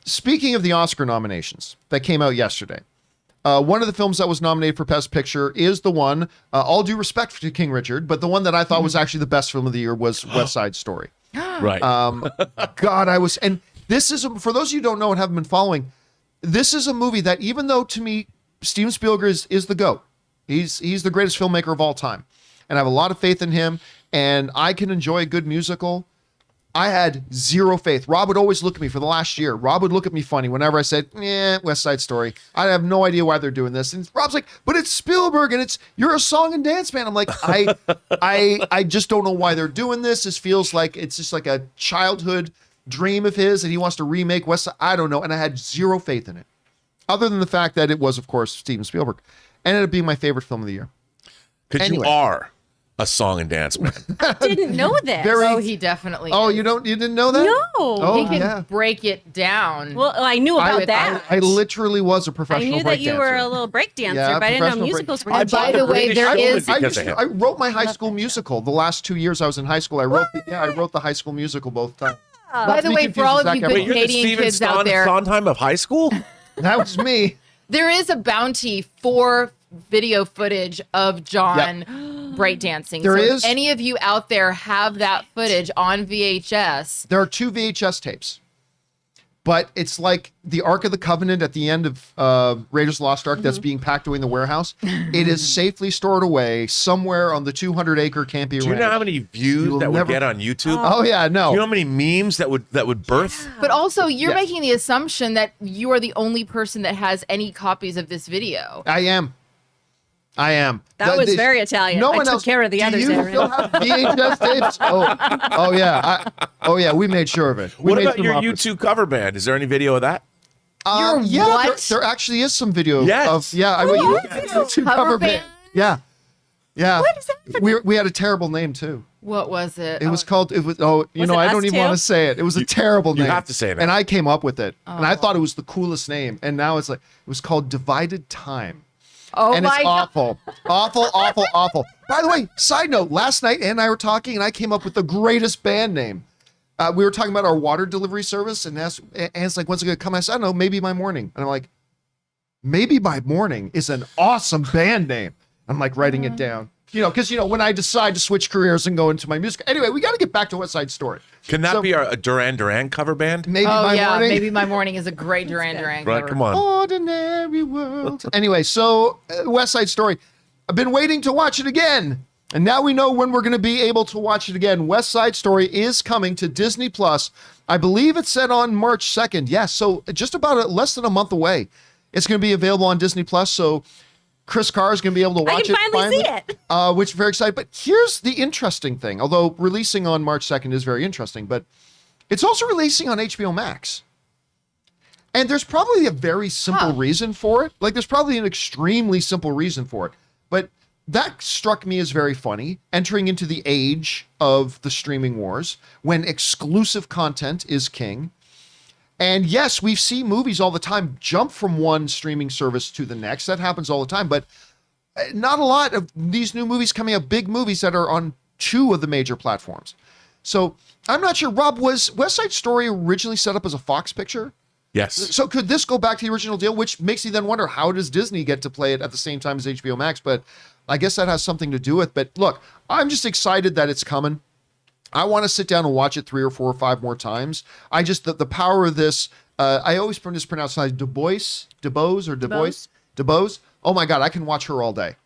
speaking of the Oscar nominations that came out yesterday, one of the films that was nominated for Best Picture is the one, all due respect to King Richard, but the one that I thought was actually the best film of the year was West Side Story. Right. God, and this is, for those of you who don't know and haven't been following, this is a movie that, even though to me, Steven Spielberg is the GOAT. He's the greatest filmmaker of all time. And I have a lot of faith in him, and I can enjoy a good musical. I had zero faith. Rob would always look at me for the last year. Rob would look at me funny whenever I said, West Side Story. I have no idea why they're doing this. And Rob's like, but it's Spielberg and you're a song and dance band. I'm like, I just don't know why they're doing this. This feels like it's just like a childhood dream of his and he wants to remake West Side. I don't know. And I had zero faith in it. Other than the fact that it was, of course, Steven Spielberg. Ended up being my favorite film of the year. Because you are a song and dance man. I didn't know this. He definitely Oh, is. you didn't know that? No. Oh, He can break it down. Well, I knew about that. I literally was a I professional knew that you breakdancer. were a little break dancer, Yeah, but I didn't know professional musicals were By the way, there is. I wrote my high school musical. The last 2 years I was in high school, I wrote the high school musical both times. By the way, for all of you good You're the Canadian Steven kids out there, Sondheim of high school? That was me. there is a bounty for video footage of John breakdancing. There so is. If any of you out there have that footage on VHS? There are 2 VHS tapes. But it's like the Ark of the Covenant at the end of Raiders of the Lost Ark that's being packed away in the warehouse. It is safely stored away somewhere on the 200-acre Campea Ranch. Do you know how many views that would get on YouTube? Oh, yeah, no. Do you know how many memes that would birth? But also, you're Yes. making the assumption that you are the only person that has any copies of this video. I am. That was very Italian. No I one took else. care of the others, Do you Aaron. still have VHS tapes? Oh yeah. We made sure of it. We What made about some your offers. YouTube cover band? Is there any video of that? Yeah, what? there actually is some video Yes. of I went YouTube Cover band? Yeah. What is that? We had a terrible name too. What was it? It was called I Was don't it even Us want Two? to say it. It was a terrible name. have to say that. And I came up with it. And I thought it was the coolest name. And now it's like it was called Divided Time. Oh And my it's God. awful. By the way, side note, last night Ann and I were talking and I came up with the greatest band name. We were talking about our water delivery service and Ann's like, when's it going to come? I said, I don't know, maybe by morning. And I'm like, maybe by morning is an awesome band name. I'm like writing it down. Because when I decide to switch careers and go into my music. Anyway, we got to get back to West Side Story. Can that be a Duran Duran cover band? Maybe Oh by yeah, morning. Maybe My Morning is a great Duran Duran Right, cover. come on. Ordinary world. Anyway, so West Side Story. I've been waiting to watch it again. And now we know when we're going to be able to watch it again. West Side Story is coming to Disney Plus. I believe it's set on March 2nd. Yes, so just about less than a month away. It's going to be available on Disney Plus. So Chris Carr is going to be able to watch I can finally see it. which I'm very excited. But here's the interesting thing. Although releasing on March 2nd is very interesting, but it's also releasing on HBO Max. And there's probably a very simple reason for it. Like there's probably an extremely simple reason for it. But that struck me as very funny, entering into the age of the streaming wars when exclusive content is king. And yes, we see movies all the time jump from one streaming service to the next. That happens all the time, but not a lot of these new movies coming up, big movies that are on 2 of the major platforms. So I'm not sure, Rob, was West Side Story originally set up as a Fox picture? Yes. So could this go back to the original deal, which makes you then wonder, how does Disney get to play it at the same time as HBO Max? But I guess that has something to do with it. But look, I'm just excited that it's coming. I want to sit down and watch it 3 or 4 or 5 more times. The power of this, I always mispronounce it, DeBose. Oh my God, I can watch her all day.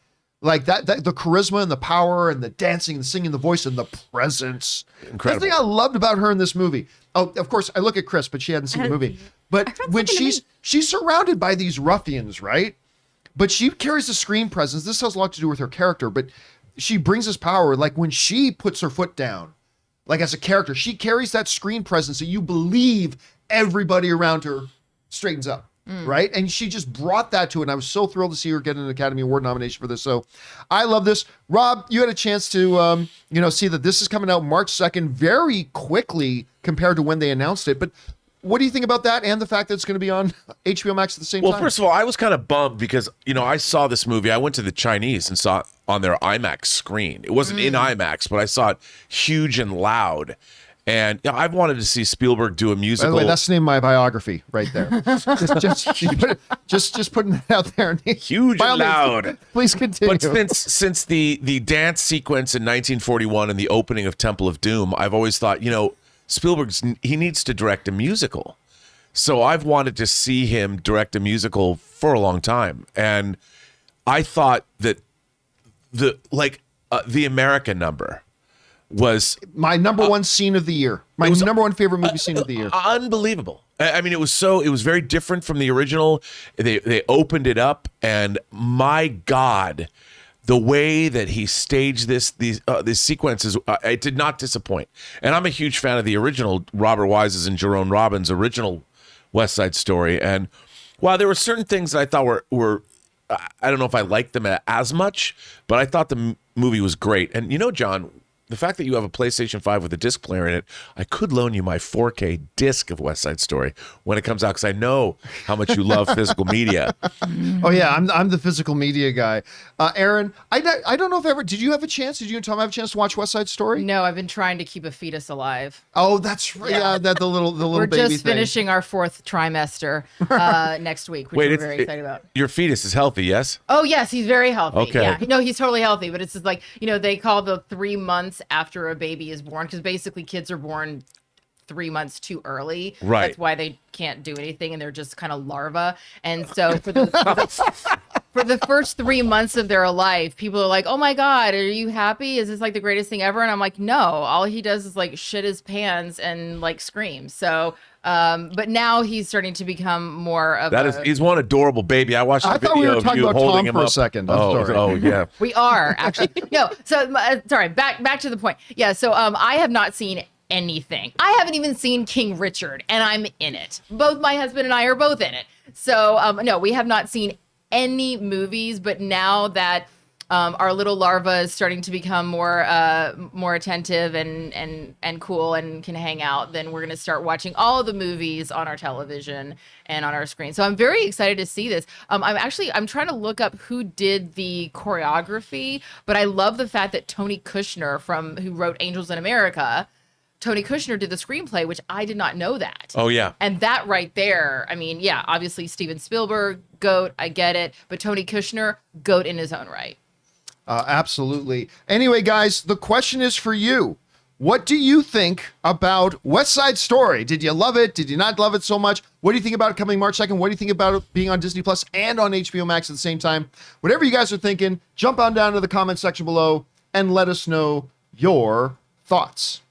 Like that, the charisma and the power and the dancing and singing, the voice and the presence. Incredible. The thing I loved about her in this movie. Oh, of course, I look at Chris, but she hadn't seen the movie. But when she's surrounded by these ruffians, right? But she carries the screen presence. This has a lot to do with her character, but she brings this power. Like when she puts her foot down, like as a character, she carries that screen presence that you believe everybody around her straightens up. Right. And she just brought that to it. And I was so thrilled to see her get an Academy Award nomination for this. So I love this. Rob, you had a chance to, see that this is coming out March 2nd very quickly compared to when they announced it. But what do you think about that and the fact that it's going to be on HBO Max at the same time? Well, first of all, I was kind of bummed because, I saw this movie. I went to the Chinese and saw it on their IMAX screen. It wasn't in IMAX, but I saw it huge and loud. And I've wanted to see Spielberg do a By musical. the way, that's the name of my biography right there. just putting that out there. Huge By all and means, loud. Please continue. But since the dance sequence in 1941 and the opening of Temple of Doom, I've always thought, he needs to direct a musical. So I've wanted to see him direct a musical for a long time. And I thought that the American number was my number one scene of the year. My number one favorite movie scene of the year. Unbelievable. I mean, it was very different from the original. They opened it up, and my God, the way that he staged these sequences, it did not disappoint. And I'm a huge fan of the original Robert Wise's and Jerome Robbins' original West Side Story. And while there were certain things that I thought were I don't know if I liked them as much, but I thought the movie was great. And John, the fact that you have a PlayStation 5 with a disc player in it, I could loan you my 4K disc of West Side Story when it comes out, because I know how much you love physical media. Oh yeah, I'm the physical media guy. Aaron, I don't know if ever did you have a chance? Did you and Tom have a chance to watch West Side Story? No, I've been trying to keep a fetus alive. Oh, that's right. Yeah, that the little We're baby just thing. finishing our 4th trimester next week, which we're very excited about. Your fetus is healthy, yes? Oh yes, he's very healthy. Okay. Yeah, no, he's totally healthy. But it's just like they call the 3 months after a baby is born, because basically kids are born 3 months too early. Right. That's why they can't do anything, and they're just kind of larvae. And so for the first 3 months of their life, people are like, "Oh my God, are you happy? Is this like the greatest thing ever?" And I'm like, "No, all he does is like shit his pants and like scream." So, but now he's starting to become more of he's one adorable baby. I watched the I thought we video were of talking you about holding Tom him for a up. second. I'm sorry. Oh yeah. We are actually no. So sorry. Back to the point. Yeah. So I have not seen anything. I haven't even seen King Richard, and I'm in it. Both my husband and I are both in it. So no, we have not seen any movies. But now that our little larva is starting to become more attentive and cool and can hang out, then we're going to start watching all of the movies on our television and on our screen. So I'm very excited to see this. I'm trying to look up who did the choreography, but I love the fact that Tony Kushner, who wrote Angels in America, Tony Kushner did the screenplay, which I did not know that. Oh yeah. And that right there, I mean, yeah, obviously Steven Spielberg, GOAT, I get it, but Tony Kushner, GOAT in his own right. Absolutely. Anyway, guys, the question is for you. What do you think about West Side Story? Did you love it? Did you not love it so much? What do you think about it coming March 2nd? What do you think about it being on Disney Plus and on HBO Max at the same time? Whatever you guys are thinking, jump on down to the comment section below and let us know your thoughts.